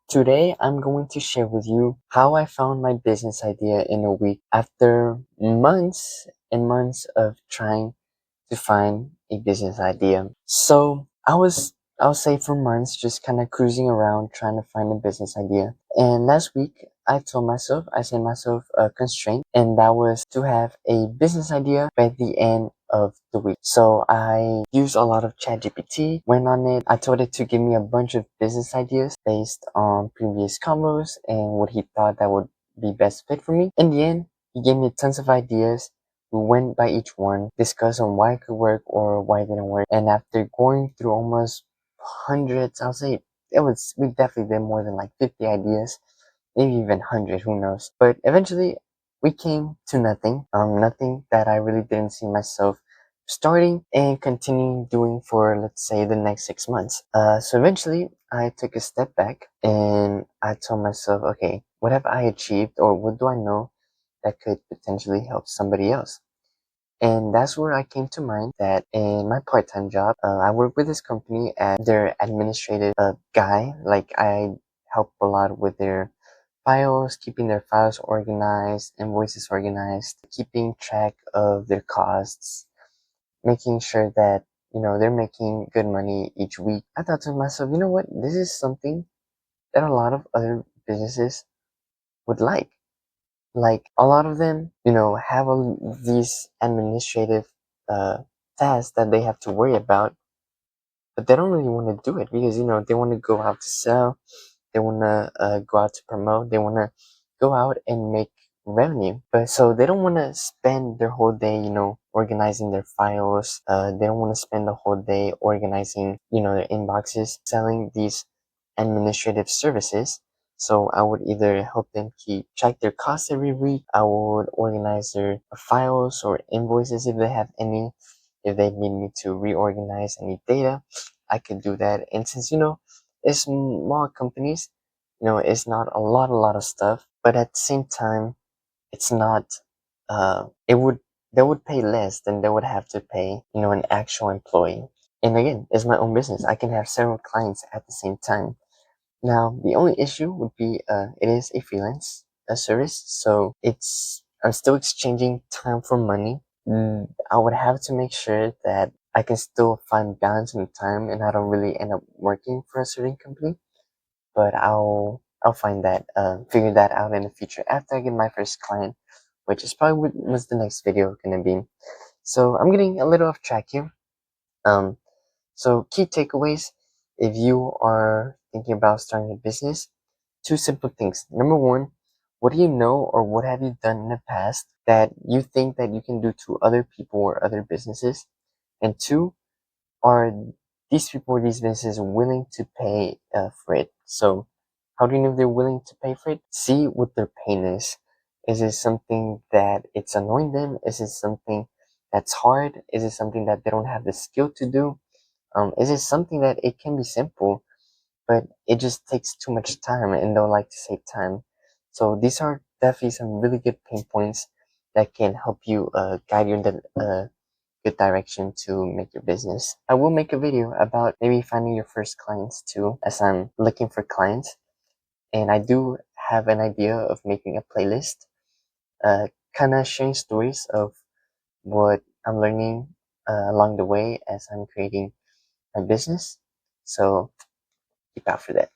Today, I'm going to share with you how I found my business idea in a week after months and months of trying to find a business idea. So I'll say for months, just kind of cruising around trying to find a business idea. And last week, I set myself a constraint, and that was to have a business idea by the end of the week. So I used a lot of ChatGPT, went on it. I told it to give me a bunch of business ideas based on previous combos and what he thought that would be best fit for me. In the end, he gave me tons of ideas. We went by each one, discussed on why it could work or why it didn't work. And after going through almost hundreds, I'll say we definitely did more than like 50 ideas, maybe even 100, who knows. But eventually we came to nothing, nothing that I really didn't see myself starting and continuing doing for, let's say, the next 6 months. So eventually I took a step back and I told myself, okay, what have I achieved or what do I know that could potentially help somebody else? And that's where I came to mind that in my part-time job, I work with this company as their administrative guy. Like I help a lot with their files, keeping their files organized, invoices organized, keeping track of their costs, making sure that, they're making good money each week. I thought to myself, you know what? This is something that a lot of other businesses would like. Like a lot of them, have these administrative uh, tasks that they have to worry about, but they don't really want to do it because they want to go out to sell, they want to go out to promote, they want to go out and make revenue. But so they don't want to spend their whole day, organizing their files. They don't want to spend the whole day organizing, their inboxes, selling these administrative services. So I would either help them keep track their costs every week. I would organize their files or invoices if they have any. If they need me to reorganize any data, I could do that. And since it's small companies, it's not a lot of stuff, but at the same time, it's not. It would they would pay less than they would have to pay, an actual employee. And again, it's my own business. I can have several clients at the same time. Now, the only issue would be it is a freelance service, so I'm still exchanging time for money. I would have to make sure that I can still find balance in the time and I don't really end up working for a certain company. But I'll find that figure that out in the future after I get my first client, which is probably what was the next video gonna be. So I'm getting a little off track here. Um, so key takeaways if you are thinking about starting a business, two simple things. Number one, what do you know or what have you done in the past that you think that you can do to other people or other businesses? And two, are these people or these businesses willing to pay for it? So how do you know if they're willing to pay for it? See what their pain is. Is it something that it's annoying them? Is it something that's hard? Is it something that they don't have the skill to do? Is it something that it can be simple, but it just takes too much time and don't like to save time? So these are definitely some really good pain points that can help you guide you in the good direction to make your business. I will make a video about maybe finding your first clients too, as I'm looking for clients. And I do have an idea of making a playlist, kind of sharing stories of what I'm learning along the way as I'm creating my business. So keep out for that.